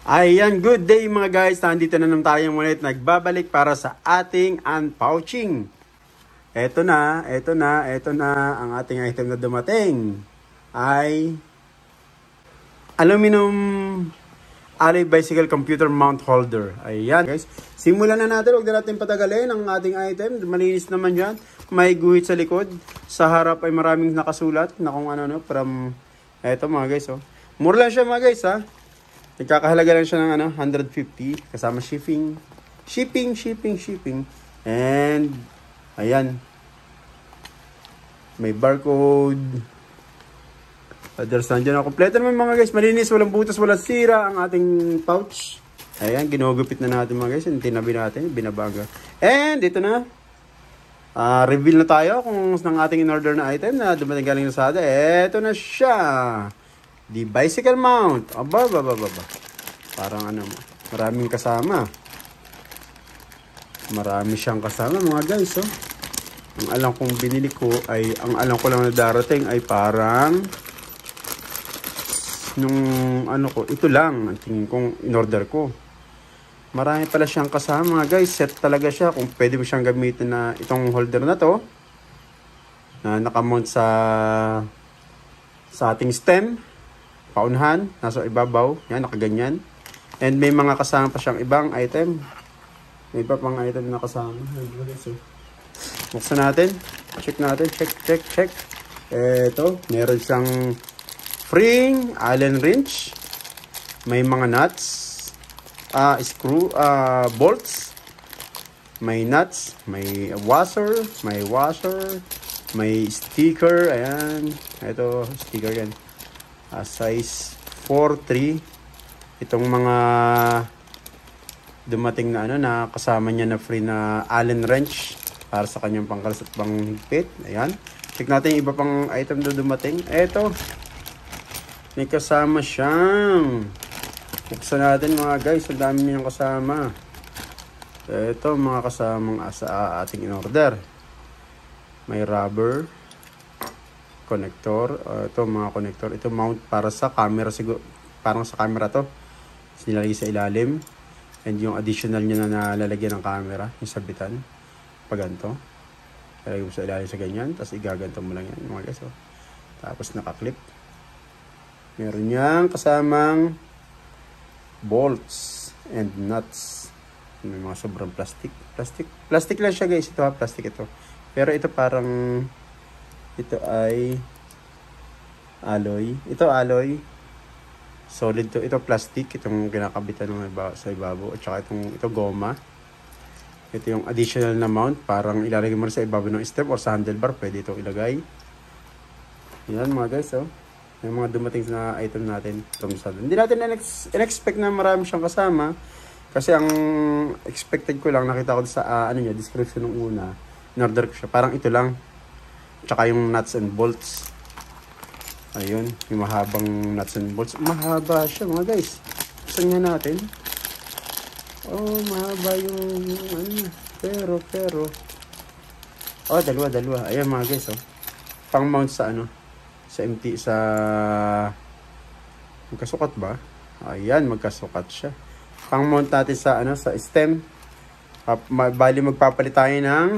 Ayan, good day mga guys. Nandito na naman tayo ulit. Nagbabalik para sa ating unpouching. Ito na ang ating item na dumating. Ay aluminum alloy bicycle computer mount holder. Ayan guys. Simulan na natin. Huwag na natin patagalin ang ating item. Malinis naman yan. May guhit sa likod. Sa harap ay maraming nakasulat na kung ano from eto mga guys. Oh. Mura lang siya mga guys ha. Nagkakahalaga lang siya ng 150 kasama shipping. And ayan. May barcode. Others nandiyan na. Kompleto naman mga guys. Malinis, walang butas, walang sira ang ating pouch. Ayan, ginugupit na natin mga guys. Tinabi natin, binabaga. And ito na. Reveal na tayo kung ng ating in-order na item na dumating galing Lazada. Ito na siya. The bicycle mount. Aba. Parang maraming kasama. Marami siyang kasama mga guys. Oh. Ang alam kong binili ko ay, ang alam ko lang na darating ay parang nung ito lang. Ang tingin kong in-order ko. Marami pala siyang kasama mga guys. Set talaga siya kung pwede mo siyang gamitin na itong holder na to. Na nakamount sa ating stem. Paunahan, nasa ibabaw, yan, nakaganyan. And may mga kasama pa siyang ibang item. May iba pang item na kasama. Buksan natin. Check natin. Check. Eto, meron siyang free Allen wrench. May mga nuts. Screw, bolts. May nuts. May washer. May sticker. Ayan. Ito, sticker yan. Size 4-3. Itong mga dumating na na kasama niya na free na Allen wrench para sa kanyang pangkalas at panghigpit. Ayan. Check natin yung iba pang item na dumating. Eto. May kasama siyang. Buksan natin mga guys. Ang dami niyang kasama. Eto mga kasamang sa ating in-order. May rubber. Connector. Ito mga connector. Ito mount para sa camera siguro. Parang sa camera to. Nilalagay sa ilalim. And yung additional niya na nalalagyan ng camera. Yung sabitan. Pag ganito. Lalagay mo sa ilalim sa ganyan. Tapos igaganto mo lang yan mga guys. Oh. Tapos nakaklip. Meron niyang kasamang bolts and nuts. May mga sobrang plastic. Plastic lang siya guys. Ito ha. Plastic ito. Pero ito parang ito ay alloy. Ito alloy. Solid to. Ito plastic. Itong kinakabitan ng sa ibabaw. At saka ito goma. Ito yung additional na mount. Parang ilalagay mo sa ibabaw ng step or sa handlebar. Pwede ito ilagay. Yan mga guys. Oh. Yung mga dumating na item natin. Hindi natin in-expect na marami siyang kasama. Kasi ang expected ko lang. Nakita ko sa description ng una. In-order ko siya. Parang ito lang. Tsaka yung nuts and bolts. Ayun, yung mahabang nuts and bolts. Mahaba siya mga guys. Buksan nga natin. Oh, mahaba yung pero. Oh, dalawa. Ayan mga guys, oh. Pang mount sa sa MT sa magkasukat ba? Ayan, magkasukat siya. Pang mount natin sa sa stem. Bali magpapalit tayo ng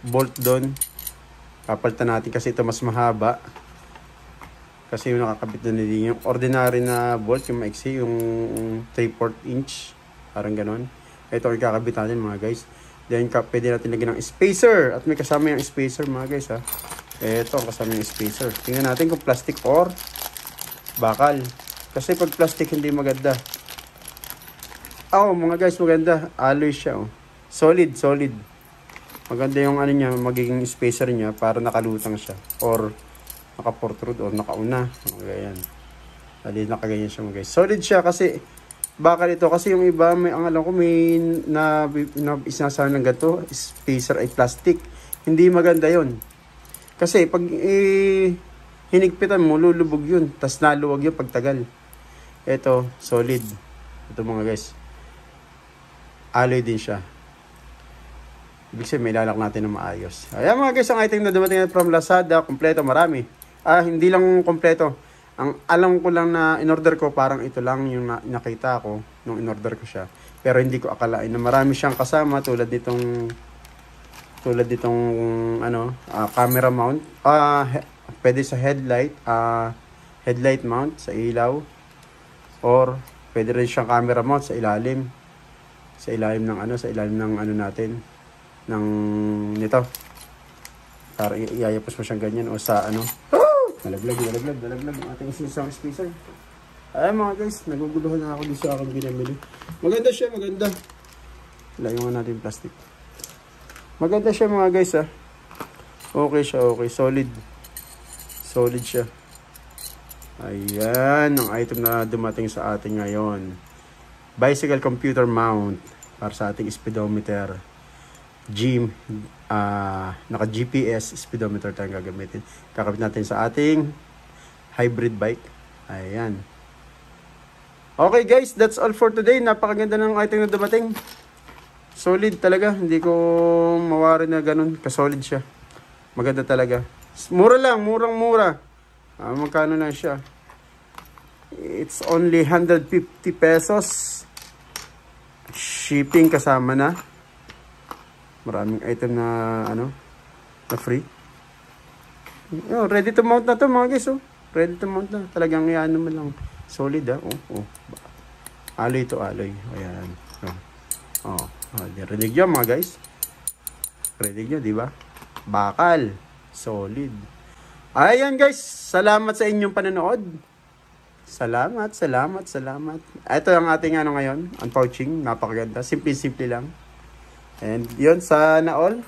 bolt doon. Papalitan natin kasi ito mas mahaba. Kasi yung nakakabit na nila yung ordinary na bolt, yung maiksi, yung 3/4 inch. Parang ganon. Ito ang kakabit natin mga guys. Then pwede natin lagyan ng spacer. At may kasama yung spacer mga guys ha. Ito ang kasama yung spacer. Tingnan natin kung plastic or bakal. Kasi pag plastic hindi maganda. Mga guys maganda. Alloy siya oh. Solid. Maganda yung niya, magiging spacer niya para nakalutang siya or naka-protrude or nakauna. Ganyan. Dali nakaganyan siya mga guys. Solid siya kasi bakal ito kasi yung iba may ang alam ko may na isasahan ng ganito, spacer ay plastic. Hindi maganda 'yon. Kasi pag hinigpitan mo lulubog 'yun, tas naluwag 'yung pagtagal. Ito, solid. Ito mga guys. Alloy din siya. Ibig sabihin, may lalak natin na maayos. Ayan mga guys, ang item na dumating from Lazada, kompleto, marami. Hindi lang kompleto. Ang alam ko lang na in-order ko, parang ito lang yung nakita ko nung in-order ko siya. Pero hindi ko akalain na marami siyang kasama tulad nitong ano, camera mount. Pwede sa headlight mount sa ilaw, or pwede rin siyang camera mount sa ilalim. Sa ilalim ng ano natin, ng nito. Para iayapos mo siyang ganyan, o sa ano. Nalaglag ang ating isang spacer. Ay mga guys, naguguluhan na ako dito sa aking binamili. Maganda siya, maganda. Layo nga natin yung plastic. Maganda siya mga guys ah. Okay siya, okay. Solid siya. Ayan, ang item na dumating sa atin ngayon. Bicycle computer mount para sa ating speedometer. Naka GPS speedometer tayong gagamitin. Kakabit natin sa ating hybrid bike. Ayan. Okay guys, that's all for today. Napakaganda ng item na dumating. Solid talaga. Hindi ko mawari na ganun. Kasolid siya. Maganda talaga. Mura lang. Murang-mura. Magkano lang siya? It's only 150 pesos. Shipping kasama na. Maraming item na na free. Ready to mount na to mga guys. Ready to mount na. Talagang yan naman lang. Solid Alloy to alloy. Ayan. Rinig nyo mga guys. Rinig nyo, di ba? Bakal. Solid. Ayan guys. Salamat sa inyong panonood. Salamat. Ito ang ating ngayon. Unpouching. Napakaganda. Simple lang. And yun, sana all.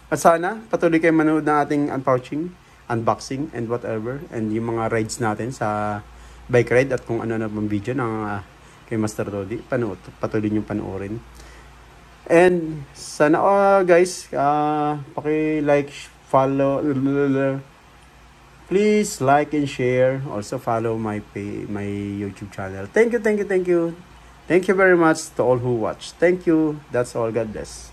At sana patuloy kayo manood ng ating unboxing and whatever. And yung mga rides natin sa bike ride at kung ano na bang video ng kay Master Dodi. Patuloy nyo panoorin. And sana guys, paki-like, follow, please like and share. Also follow my YouTube channel. Thank you. Thank you very much to all who watch. Thank you. That's all. God bless.